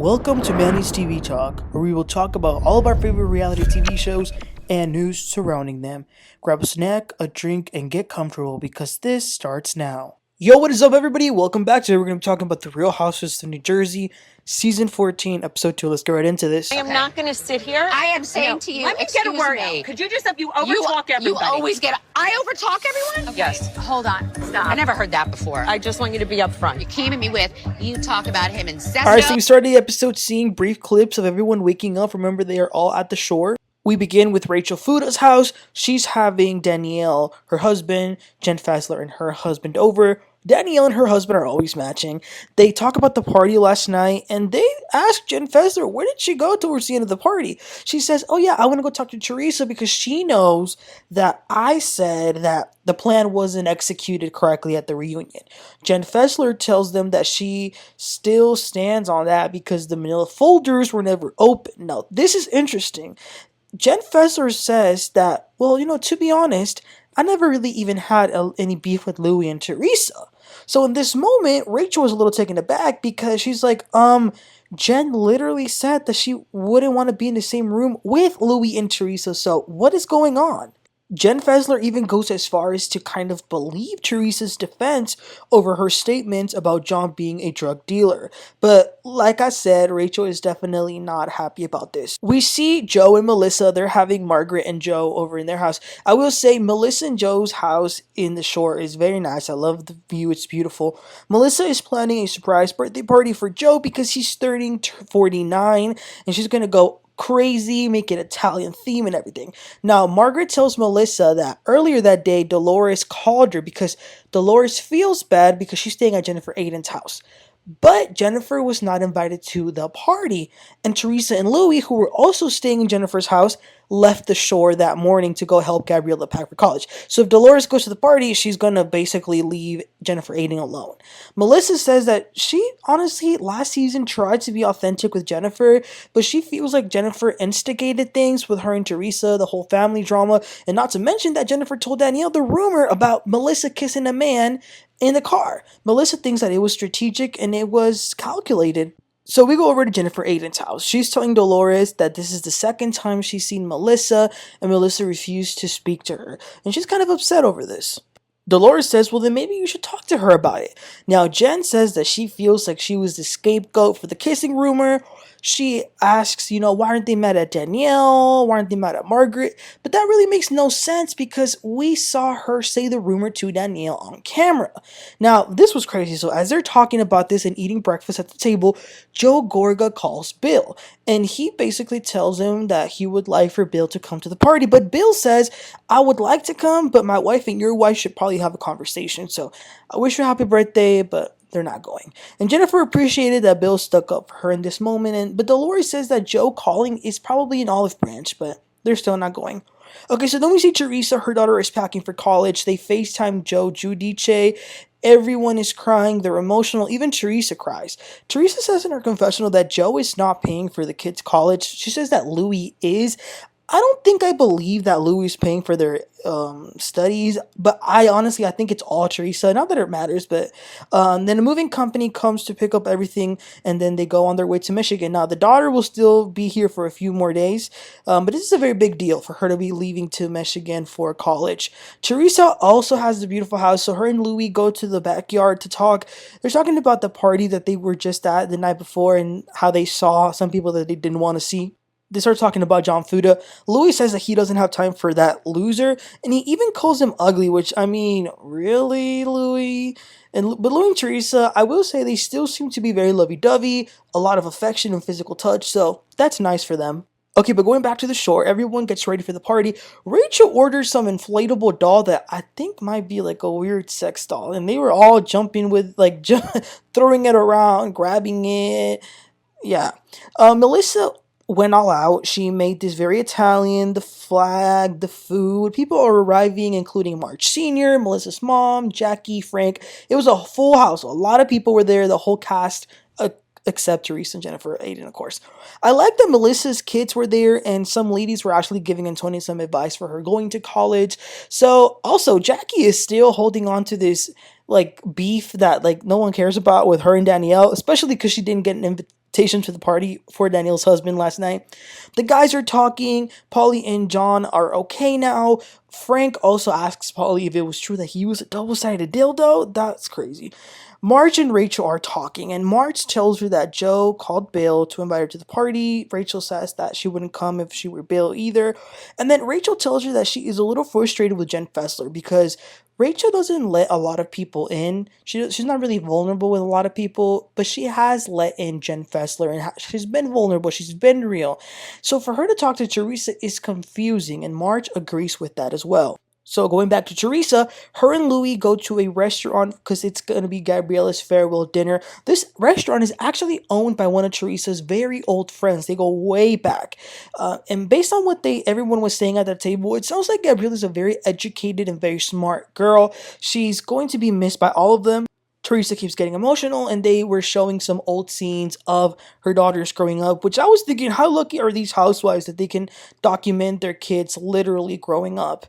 Welcome to Manny's TV Talk, where we will talk about all of our favorite reality TV shows and news surrounding them. Grab a snack, a drink, and get comfortable because this starts now. Yo, what is up, everybody? Welcome back. Today we're going to be talking about the Real Housewives of New Jersey, Season 14, Episode 2. Let's get right into this. I am not going to sit here. I am saying to you, let me get a word out. Could you just, you overtalk everybody. You always get, I overtalk everyone? Okay. Yes. Hold on, stop. I never heard that before. I just want you to be upfront. You came at me with, you talk about him incessantly. Alright, so we started the episode seeing brief clips of everyone waking up. Remember, they are all at the shore. We begin with Rachel Fuda's house. She's having Danielle, her husband, Jen Fessler, and her husband over. Danielle and her husband are always matching. They talk about the party last night, and they ask Jen Fessler, where did she go towards the end of the party? She says, oh yeah, I want to go talk to Teresa because she knows that I said that the plan wasn't executed correctly at the reunion. Jen Fessler tells them that she still stands on that because the manila folders were never open. Now, this is interesting. Jen Fessler says that, well, to be honest, I never really even had any beef with Louie and Teresa. So in this moment, Rachel was a little taken aback because she's like, Jen literally said that she wouldn't want to be in the same room with Louie and Teresa, so what is going on? Jen Fessler even goes as far as to kind of believe Teresa's defense over her statements about John being a drug dealer. But like I said, Rachel is definitely not happy about this. We see Joe and Melissa. They're having Margaret and Joe over in their house. I will say Melissa and Joe's house in the shore is very nice. I love the view. It's beautiful. Melissa is planning a surprise birthday party for Joe because he's turning 49 and she's going to go crazy, make it Italian theme and everything. Now, Margaret tells Melissa that earlier that day, Dolores called her because Dolores feels bad because she's staying at Jennifer Aydin's house. But Jennifer was not invited to the party, and Teresa and Louie, who were also staying in Jennifer's house, left the shore that morning to go help Gabriella pack for college. So if Dolores goes to the party, she's going to basically leave Jennifer Aydin alone. Melissa says that she honestly last season tried to be authentic with Jennifer, but she feels like Jennifer instigated things with her and Teresa, the whole family drama, and not to mention that Jennifer told Danielle the rumor about Melissa kissing a man in the car. Melissa thinks that it was strategic and it was calculated. So we go over to Jennifer Aydin's house. She's telling Dolores that this is the second time she's seen Melissa, and Melissa refused to speak to her. And she's kind of upset over this. Dolores says, well, then maybe you should talk to her about it. Now, Jen says that she feels like she was the scapegoat for the kissing rumor. She asks, why aren't they mad at Danielle? Why aren't they mad at Margaret? But that really makes no sense because we saw her say the rumor to Danielle on camera. Now, this was crazy. So as they're talking about this and eating breakfast at the table, Joe Gorga calls Bill. And he basically tells him that he would like for Bill to come to the party. But Bill says, I would like to come, but my wife and your wife should probably have a conversation. So I wish you a happy birthday, but they're not going. And Jennifer appreciated that Bill stuck up for her in this moment. But Dolores says that Joe calling is probably an olive branch, but they're still not going. Okay, so then we see Teresa. Her daughter is packing for college. They FaceTime Joe Giudice. Everyone is crying. They're emotional. Even Teresa cries. Teresa says in her confessional that Joe is not paying for the kids' college. She says that Louie is. I don't think I believe that Louie is paying for their studies, but I think it's all Teresa. Not that it matters, but then a moving company comes to pick up everything, and then they go on their way to Michigan. Now, the daughter will still be here for a few more days, but this is a very big deal for her to be leaving to Michigan for college. Teresa also has the beautiful house, so her and Louie go to the backyard to talk. They're talking about the party that they were just at the night before and how they saw some people that they didn't want to see. They start talking about John Fuda. Louis says that he doesn't have time for that loser, and he even calls him ugly, which, really, Louis? But Louis and Teresa, I will say they still seem to be very lovey-dovey, a lot of affection and physical touch, so that's nice for them. Okay, but going back to the shore, everyone gets ready for the party. Rachel orders some inflatable doll that I think might be like a weird sex doll, and they were all jumping with, throwing it around, grabbing it. Yeah. Melissa went all out. She made this very Italian, the flag, the food. People are arriving, including March Sr., Melissa's mom, Jackie, Frank. It was a full house. A lot of people were there, the whole cast, except Teresa and Jennifer Aydin, of course. I like that Melissa's kids were there, and some ladies were actually giving Antonia some advice for her going to college. So, also, Jackie is still holding on to this, beef that, no one cares about with her and Danielle, especially because she didn't get invitation to the party for Danielle's husband last night. The guys are talking. Pauley and John are okay now. Frank also asks Pauley if it was true that he was a double-sided dildo. That's crazy. Marge and Rachel are talking, and Marge tells her that Joe called Bill to invite her to the party. Rachel says that she wouldn't come if she were Bill either. And then Rachel tells her that she is a little frustrated with Jen Fessler because Rachel doesn't let a lot of people in. She's not really vulnerable with a lot of people, but she has let in Jen Fessler, and she's been vulnerable. She's been real. So for her to talk to Teresa is confusing, and Marge agrees with that as well. So going back to Teresa, her and Louis go to a restaurant because it's going to be Gabriella's farewell dinner. This restaurant is actually owned by one of Teresa's very old friends. They go way back. And based on what everyone was saying at that table, it sounds like Gabriella's a very educated and very smart girl. She's going to be missed by all of them. Teresa keeps getting emotional, and they were showing some old scenes of her daughters growing up, which I was thinking, how lucky are these housewives that they can document their kids literally growing up.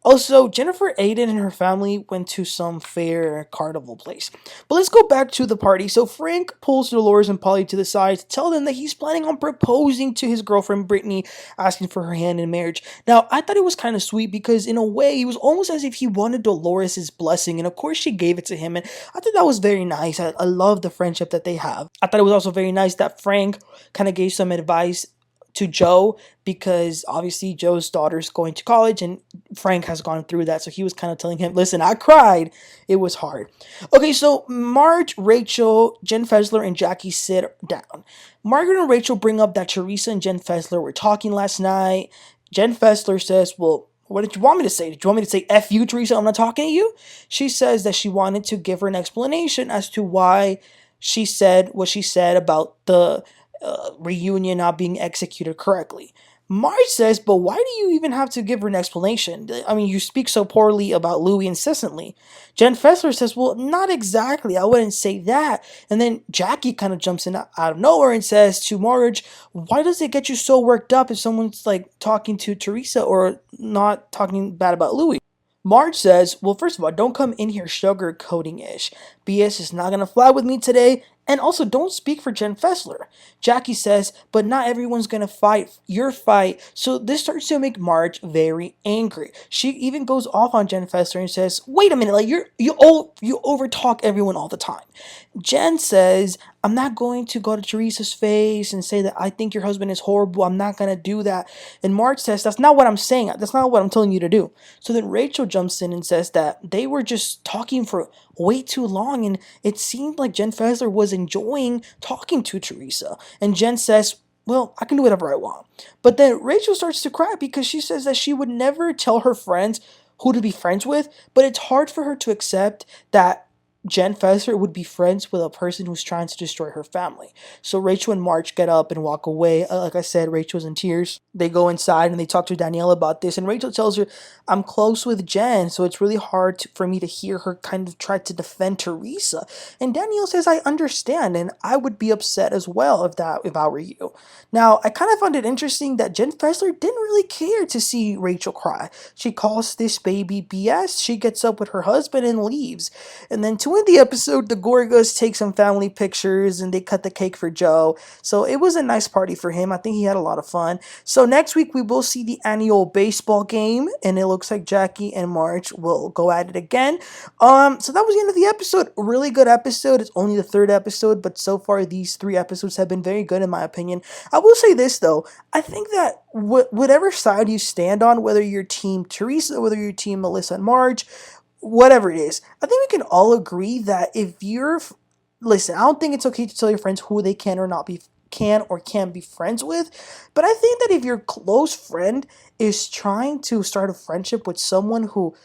Also, Jennifer Aydin and her family went to some fair carnival place. But let's go back to the party. So Frank pulls Dolores and Pauley to the side to tell them that he's planning on proposing to his girlfriend Brittany, asking for her hand in marriage. Now, I thought it was kind of sweet because in a way, it was almost as if he wanted Dolores' blessing. And of course, she gave it to him. And I thought that was very nice. I love the friendship that they have. I thought it was also very nice that Frank kind of gave some advice to Joe, because obviously Joe's daughter's going to college and Frank has gone through that. So he was kind of telling him, listen, I cried. It was hard. Okay, so Marge, Rachel, Jen Fessler, and Jackie sit down. Margaret and Rachel bring up that Teresa and Jen Fessler were talking last night. Jen Fessler says, well, what did you want me to say? Did you want me to say F you, Teresa? I'm not talking to you? She says that she wanted to give her an explanation as to why she said what she said about the reunion not being executed correctly. Marge says, but why do you even have to give her an explanation? I mean, you speak so poorly about Louis incessantly. Jen Fessler says, well, not exactly. I wouldn't say that. And then Jackie kind of jumps in out of nowhere and says to Marge, why does it get you so worked up if someone's like talking to Teresa or not talking bad about Louis? Marge says, well, first of all, don't come in here sugarcoating-ish. BS is not going to fly with me today. And also, don't speak for Jen Fessler. Jackie says, but not everyone's going to fight your fight. So this starts to make Marge very angry. She even goes off on Jen Fessler and says, wait a minute, like you overtalk everyone all the time. Jen says, I'm not going to go to Teresa's face and say that I think your husband is horrible. I'm not going to do that. And Marge says, that's not what I'm saying. That's not what I'm telling you to do. So then Rachel jumps in and says that they were just talking for way too long, and it seemed like Jen Fessler was enjoying talking to Teresa. And Jen says, well, I can do whatever I want. But then Rachel starts to cry because she says that she would never tell her friends who to be friends with, but it's hard for her to accept that Jen Fessler would be friends with a person who's trying to destroy her family. So Rachel and Marge get up and walk away. Like I said, Rachel's in tears. They go inside and they talk to Danielle about this. And Rachel tells her, I'm close with Jen, so it's really hard for me to hear her kind of try to defend Teresa. And Danielle says, I understand, and I would be upset as well if I were you. Now, I kind of found it interesting that Jen Fessler didn't really care to see Rachel cry. She calls this baby BS. She gets up with her husband and leaves. And then to end the episode, the Gorgas take some family pictures and they cut the cake for Joe. So it was a nice party for him. I think he had a lot of fun. So next week we will see the annual baseball game, and it looks like Jackie and Marge will go at it again. So that was the end of the episode. Really good episode. It's only the third episode, but so far these 3 episodes have been very good in my opinion. I will say this though, I think that whatever side you stand on, whether you're team Teresa, whether you're team Melissa and Marge, whatever it is, I think we can all agree that if you're, listen, I don't think it's okay to tell your friends who they can or can't be friends with, but I think that if your close friend is trying to start a friendship with someone who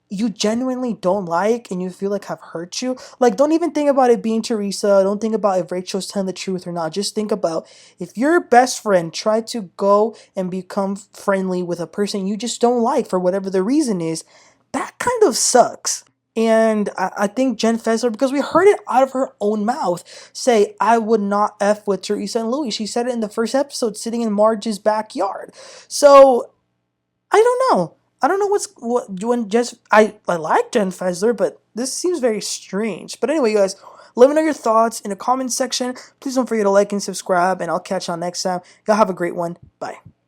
you genuinely don't like and you feel like have hurt you, like don't even think about it being Teresa, don't think about if Rachel's telling the truth or not, just think about if your best friend tried to go and become friendly with a person you just don't like for whatever the reason is, that kind of sucks. And I think Jen Fessler, because we heard it out of her own mouth, say, I would not F with Teresa and Louis. She said it in the first episode, sitting in Marge's backyard. So, I don't know. I don't know I like Jen Fessler, but this seems very strange. But anyway, you guys, Let me know your thoughts in the comment section. Please don't forget to like and subscribe, and I'll catch y'all next time. Y'all have a great one. Bye.